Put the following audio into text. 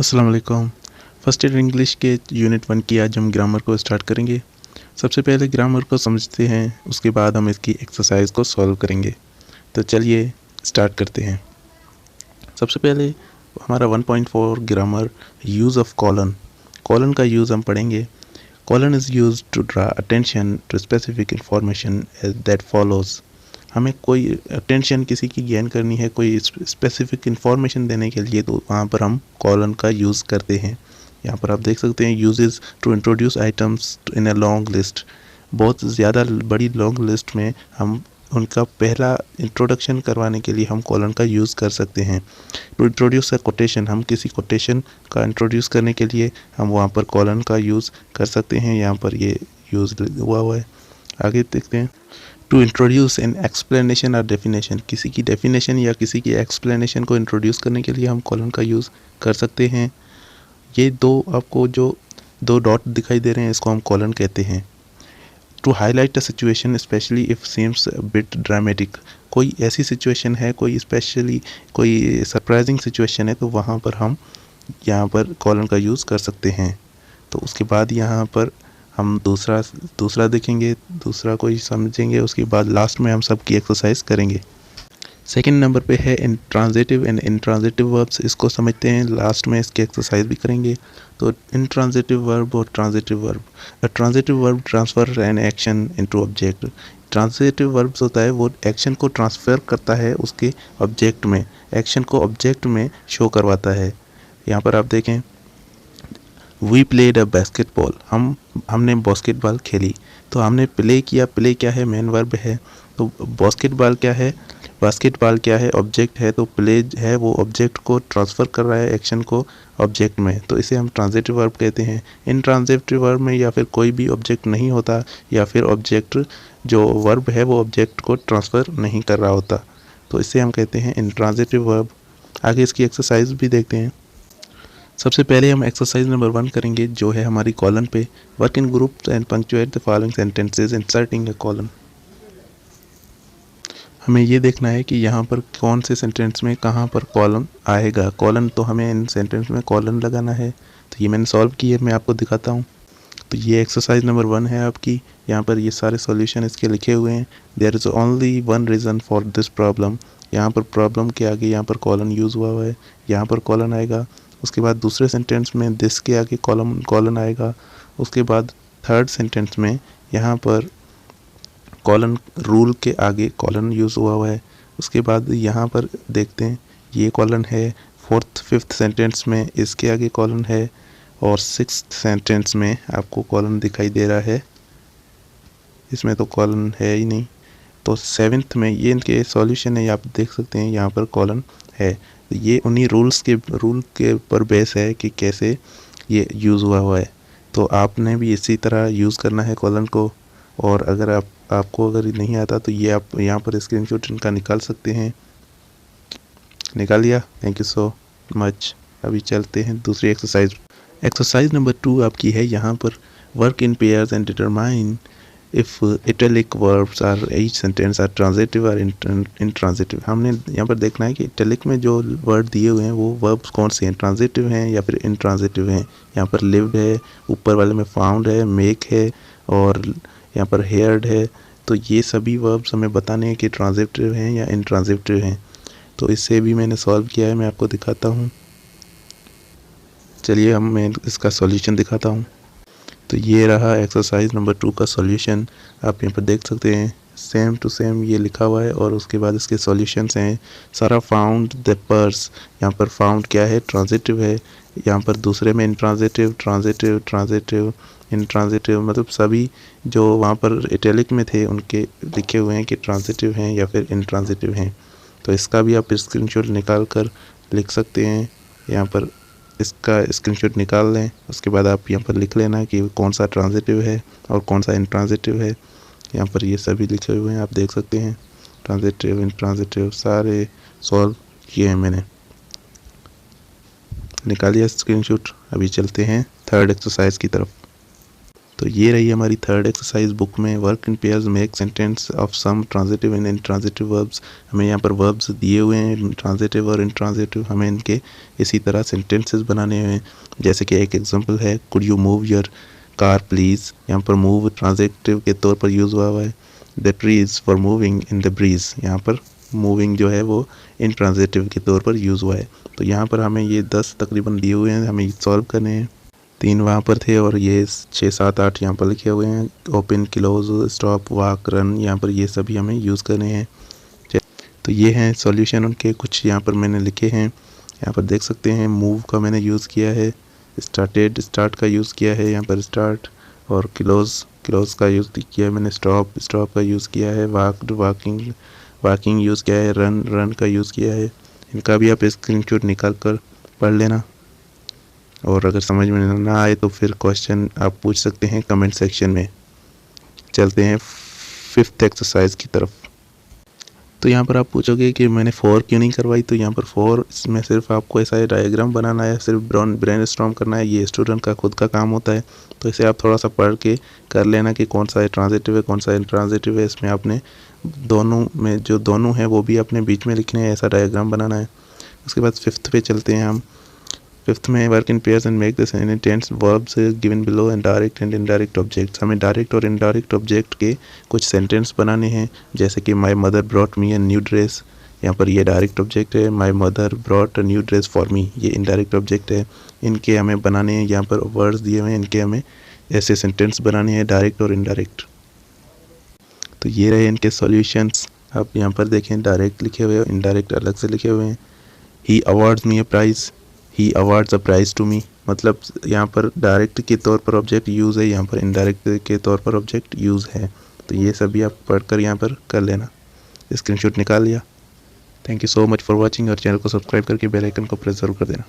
अस्सलाम वालेकुम। First year English के यूनिट 1 की आज हम ग्रामर को स्टार्ट करेंगे। सबसे पहले ग्रामर को समझते हैं, उसके बाद हम इसकी एक्सरसाइज को सॉल्व करेंगे। तो चलिए स्टार्ट करते हैं। सबसे पहले हमारा 1.4 grammar use of colon. Colon का यूज़ हम पढ़ेंगे। Colon is use to draw attention to specific information that follows. हमें कोई अटेंशन किसी की गेन करनी है, कोई स्पेसिफिक इंफॉर्मेशन देने के लिए, तो वहाँ पर हम कॉलन का यूज़ करते हैं। यहाँ पर आप देख सकते हैं uses to introduce items in a long list. बहुत ज़्यादा बड़ी लॉन्ग लिस्ट में हम उनका पहला इंट्रोडक्शन करवाने के लिए हम कॉलन का यूज़ कर सकते हैं। टू इंट्रोड्यूस अ कोटेशन, हम किसी कोटेशन का इंट्रोड्यूस करने के लिए हम वहाँ पर कॉलन का यूज़ कर सकते हैं। यहाँ पर ये यूज़ हुआ है। आगे देखते हैं। टू इंट्रोड्यूस एन एक्सप्लेनेशन और डेफिनेशन, किसी की डेफिनेशन या किसी की एक्सप्लेनेशन को इंट्रोड्यूस करने के लिए हम कॉलन का यूज़ कर सकते हैं। ये आपको जो दो डॉट दिखाई दे रहे हैं, इसको हम कॉलन कहते हैं। To highlight a situation specially if seems bit dramatic, कोई ऐसी सिचुएशन है, कोई सरप्राइजिंग सिचुएशन है, तो वहाँ पर हम यहाँ पर कॉलन का यूज़ कर सकते हैं। तो उसके बाद यहाँ पर हम दूसरा देखेंगे, दूसरा कोई समझेंगे, उसके बाद लास्ट में हम सबकी एक्सरसाइज करेंगे। सेकंड नंबर पे है इंट्रांजिटिव एंड इंट्रांजिटिव वर्ब्स, इसको समझते हैं, लास्ट में इसकी एक्सरसाइज भी करेंगे। तो इंट्रांजिटिव वर्ब और transitive verb. A transitive verb transfer an action into object. Transitive verbs होता है वो एक्शन को ट्रांसफ़र करता है उसके ऑब्जेक्ट में, एक्शन को ऑब्जेक्ट में शो करवाता है। यहाँ पर आप देखें, वी प्लेड अ बास्केटबॉल, हमने बास्केटबॉल खेली। तो हमने प्ले किया, प्ले क्या है, मेन वर्ब है। तो बास्केटबॉल क्या है, बास्केटबॉल क्या है, ऑब्जेक्ट है। तो प्ले है वो ऑब्जेक्ट को ट्रांसफ़र कर रहा है, एक्शन को ऑब्जेक्ट में, तो इसे हम ट्रांजिटिव वर्ब कहते हैं। इन ट्रांजिटिव वर्ब में या फिर कोई भी ऑब्जेक्ट नहीं होता, या फिर ऑब्जेक्ट जो वर्ब है वो ऑब्जेक्ट को ट्रांसफ़र नहीं कर रहा होता, तो इसे हम कहते हैं इंट्रांजिटिव वर्ब। आगे इसकी एक्सरसाइज भी देखते हैं। सबसे पहले हम एक्सरसाइज नंबर 1 करेंगे, जो है हमारी कॉलन पे। Work in groups and punctuate the following sentences inserting a colon. हमें ये देखना है कि यहाँ पर कौन से सेंटेंस में कहाँ पर कॉलन आएगा। कॉलन, तो हमें इन सेंटेंस में कॉलन लगाना है। तो ये मैंने सॉल्व की है, मैं आपको दिखाता हूँ। तो ये एक्सरसाइज नंबर 1 है आपकी। यहाँ पर ये सारे सॉल्यूशन इसके लिखे हुए हैं। There is only one reason for this problem. यहाँ पर प्रॉब्लम के आगे यहाँ पर कॉलन यूज़ हुआ है, यहाँ पर कॉलन आएगा। उसके बाद दूसरे सेंटेंस में दिस के आगे कॉलन आएगा। उसके बाद थर्ड सेंटेंस में यहाँ पर कॉलन, रूल के आगे कॉलन यूज़ हुआ है। उसके बाद यहाँ पर देखते हैं, ये कॉलन है। फोर्थ फिफ्थ सेंटेंस में इसके आगे कॉलन है, और सिक्स्थ सेंटेंस में आपको कॉलन दिखाई दे रहा है, इसमें तो कॉलन है ही नहीं। तो सेवन्थ में ये इनके सॉल्यूशन है, आप देख सकते हैं यहाँ पर कॉलन है। तो ये उन्हीं रूल के ऊपर बेस है कि कैसे ये यूज़ हुआ है। तो आपने भी इसी तरह यूज़ करना है कॉलन को। और अगर आपको अगर नहीं आता तो ये आप यहाँ पर स्क्रीनशॉट इनका निकाल सकते हैं। निकाल लिया, थैंक यू सो मच। अभी चलते हैं दूसरी एक्सरसाइज। एक्सरसाइज नंबर 2 आपकी है यहाँ पर, work in pairs and determine if italic verbs are each sentence are transitive और इंट्रांजिटिव। हमने यहाँ पर देखना है कि इटैलिक में जो वर्ड दिए हुए हैं वो वर्ब्स कौन से हैं, ट्रांजिटिव हैं या फिर इंट्रांजिटिव हैं। यहाँ पर लिव्ड है, ऊपर वाले में फाउंड है, मेक है, और यहाँ पर हेयर्ड है। तो ये सभी वर्ब्स हमें बताने हैं कि ट्रांजिटिव हैं या इंट्रांजिटिव हैं। तो इससे भी मैंने सॉल्व किया है, मैं आपको दिखाता हूँ। चलिए मैं इसका सॉल्यूशन दिखाता हूँ। तो ये रहा एक्सरसाइज नंबर 2 का सॉल्यूशन। आप यहाँ पर देख सकते हैं, सेम टू सेम ये लिखा हुआ है, और उसके बाद इसके सॉल्यूशंस हैं। सारा फाउंड द पर्स, यहाँ पर फाउंड क्या है, ट्रांजिटिव है। यहाँ पर दूसरे में इंट्रांजिटिव, ट्रांजिटिव, ट्रांजिटिव, इंट्रांजिटिव, मतलब सभी जो वहाँ पर इटैलिक में थे उनके लिखे हुए हैं कि ट्रांजिटिव हैं या फिर इंट्रांजिटिव हैं। तो इसका भी आप स्क्रीनशॉट निकाल कर लिख सकते हैं। यहाँ पर इसका स्क्रीनशॉट निकाल लें, उसके बाद आप यहाँ पर लिख लेना कि कौन सा ट्रांजिटिव है और कौन सा इंट्रांजिटिव है। यहाँ पर ये सभी लिखे हुए हैं, आप देख सकते हैं, ट्रांजिटिव, इंट्रांजिटिव, सारे सॉल्व किए हैं मैंने। निकालिए स्क्रीनशॉट। अभी चलते हैं थर्ड एक्सरसाइज की तरफ। तो ये रही हमारी थर्ड एक्सरसाइज बुक में। Work in pairs, make sentence of some transitive and intransitive verbs. हमें यहाँ पर वर्ब्स दिए हुए हैं ट्रांजिटिव और इनट्रांजिटिव, हमें इनके इसी तरह सेंटेंसेस बनाने हैं। जैसे कि एक एग्जांपल है, could you move your car please. यहाँ पर मूव ट्रांजिटिव के तौर पर यूज़ हुआ है। The trees for moving in the breeze, यहाँ पर मूविंग जो है वो इनट्रांजिटिव के तौर पर यूज़ हुआ है। तो यहाँ पर हमें ये 10 तकरीबन दिए हुए हैं, हमें सॉल्व करने हैं। 3 वहाँ पर थे और ये 6, 7, 8 यहाँ पर लिखे हुए हैं। Open, close, stop, walk, run, यहाँ पर ये सभी हमें यूज़ करने हैं। तो ये हैं सॉल्यूशन उनके, कुछ यहाँ पर मैंने लिखे हैं। यहाँ पर देख सकते हैं मूव का मैंने यूज़ किया है, स्टार्टेड, स्टार्ट का यूज़ किया है यहाँ पर स्टार्ट, और क्लोज का यूज़ किया है मैंने, स्टॉप का यूज़ किया है, वॉकिंग यूज़ किया है, रन का यूज़ किया है। इनका भी आप स्क्रीनशॉट निकाल कर पढ़ लेना, और अगर समझ में ना आए तो फिर क्वेश्चन आप पूछ सकते हैं कमेंट सेक्शन में। चलते हैं 5th एक्सरसाइज की तरफ। तो यहाँ पर आप पूछोगे कि मैंने 4 क्यों नहीं करवाई। तो यहाँ पर 4 इसमें सिर्फ आपको ऐसा डायग्राम बनाना है, सिर्फ ब्रेनस्टॉर्म करना है, ये स्टूडेंट का खुद का काम होता है। तो इसे आप थोड़ा सा पढ़ के कर लेना कि कौन सा ट्रांजिटिव है, कौन सा इनट्रांजिटिव है। इसमें आपने दोनों में जो दोनों हैं वो भी अपने बीच में लिखने हैं, ऐसा डायग्राम बनाना है। उसके बाद 5th पे चलते हैं हम। 5th में work in pairs and make the sentence verbs given below and direct and indirect objects. हमें डायरेक्ट और इनडायरेक्ट ऑब्जेक्ट के कुछ सेंटेंस बनाने हैं। जैसे कि my mother brought me a new dress, यहाँ पर ये डायरेक्ट ऑब्जेक्ट है। My mother brought a new dress for me, ये इनडायरेक्ट ऑब्जेक्ट है। इनके हमें बनाने हैं, यहाँ पर वर्ड्स दिए हुए हैं, इनके हमें ऐसे सेंटेंस बनाने हैं डायरेक्ट और इनडायरेक्ट। तो ये रहे इनके सॉल्यूशंस। आप यहाँ पर देखें, डायरेक्ट लिखे हुए हैं, इनडायरेक्ट अलग से लिखे हुए हैं। He awards me a prize, he awards a prize to me, मतलब यहाँ पर डायरेक्ट के तौर पर ऑब्जेक्ट यूज़ है, यहाँ पर इनडायरेक्ट के तौर पर ऑब्जेक्ट यूज़ है। तो ये सभी आप पढ़कर यहाँ पर कर लेना, स्क्रीनशॉट निकाल लिया। Thank you so much for watching, और चैनल को सब्सक्राइब करके बेल आइकन को प्रेस जरूर कर देना।